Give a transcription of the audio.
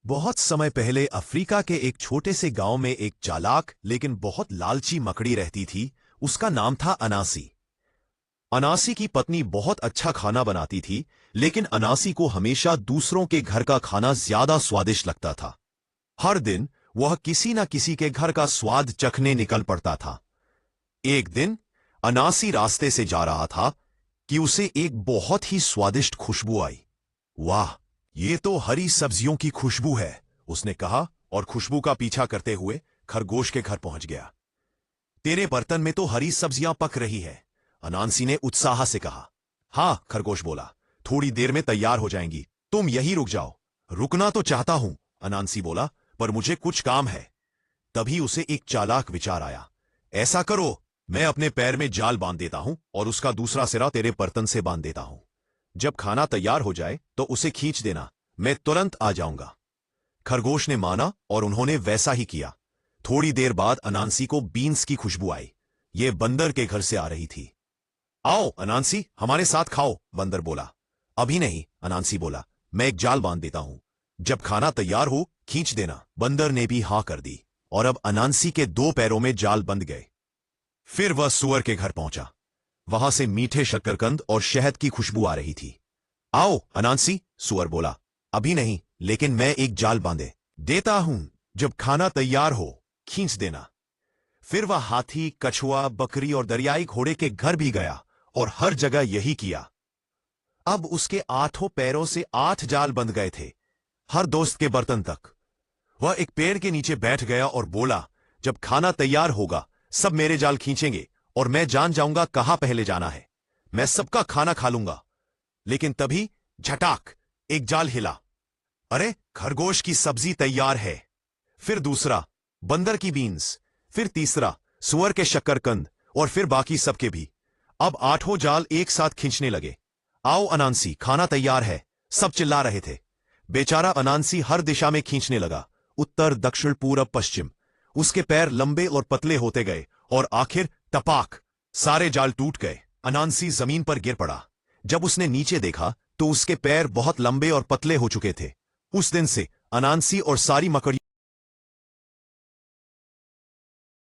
बहुत समय पहले अफ्रीका के एक छोटे से गांव में एक चालाक लेकिन बहुत लालची मकड़ी रहती थी। उसका नाम था अनासी। अनासी की पत्नी बहुत अच्छा खाना बनाती थी, लेकिन अनासी को हमेशा दूसरों के घर का खाना ज्यादा स्वादिष्ट लगता था। हर दिन वह किसी न किसी के घर का स्वाद चखने निकल पड़ता था। एक दिन अनासी रास्ते से जा रहा था कि उसे एक बहुत ही स्वादिष्ट खुशबू आई। वाह, ये तो हरी सब्जियों की खुशबू है, उसने कहा और खुशबू का पीछा करते हुए खरगोश के घर पहुंच गया। तेरे बर्तन में तो हरी सब्जियां पक रही है, अनासी ने उत्साह से कहा। हाँ, खरगोश बोला, थोड़ी देर में तैयार हो जाएंगी, तुम यहीं रुक जाओ। रुकना तो चाहता हूं, अनासी बोला, पर मुझे कुछ काम है। तभी उसे एक चालाक विचार आया। ऐसा करो, मैं अपने पैर में जाल बांध देता हूं और उसका दूसरा सिरा तेरे बर्तन से बांध देता हूं। जब खाना तैयार हो जाए तो उसे खींच देना, मैं तुरंत आ जाऊंगा। खरगोश ने माना और उन्होंने वैसा ही किया। थोड़ी देर बाद अनांसी को बीन्स की खुशबू आई। ये बंदर के घर से आ रही थी। आओ अनांसी, हमारे साथ खाओ, बंदर बोला। अभी नहीं, अनांसी बोला, मैं एक जाल बांध देता हूं। जब खाना तैयार हो खींच देना। बंदर ने भी हाँ कर दी और अब अनांसी के दो पैरों में जाल बंध गए। फिर वह सुअर के घर पहुंचा। वहां से मीठे शक्करकंद और शहद की खुशबू आ रही थी। आओ अनांसी, सुअर बोला। अभी नहीं, लेकिन मैं एक जाल बांधे देता हूं। जब खाना तैयार हो खींच देना। फिर वह हाथी, कछुआ, बकरी और दरियाई घोड़े के घर भी गया और हर जगह यही किया। अब उसके आठों पैरों से 8 जाल बंध गए थे, हर दोस्त के बर्तन तक। वह एक पेड़ के नीचे बैठ गया और बोला, जब खाना तैयार होगा सब मेरे जाल खींचेंगे और मैं जान जाऊंगा कहां पहले जाना है। मैं सबका खाना खा लूंगा। लेकिन तभी झटाक, एक जाल हिला। अरे, खरगोश की सब्जी तैयार है। फिर दूसरा, बंदर की बीन्स। फिर तीसरा, सुअर के शक्करकंद और फिर बाकी सबके भी। अब 8 जाल एक साथ खींचने लगे। आओ अनांसी, खाना तैयार है, सब चिल्ला रहे थे। बेचारा अनांसी हर दिशा में खींचने लगा, उत्तर, दक्षिण, पूरब, पश्चिम। उसके पैर लंबे और पतले होते गए और आखिर टपाक, सारे जाल टूट गए। अनांसी जमीन पर गिर पड़ा। जब उसने नीचे देखा तो उसके पैर बहुत लंबे और पतले हो चुके थे। उस दिन से अनांसी और सारी मकड़ियों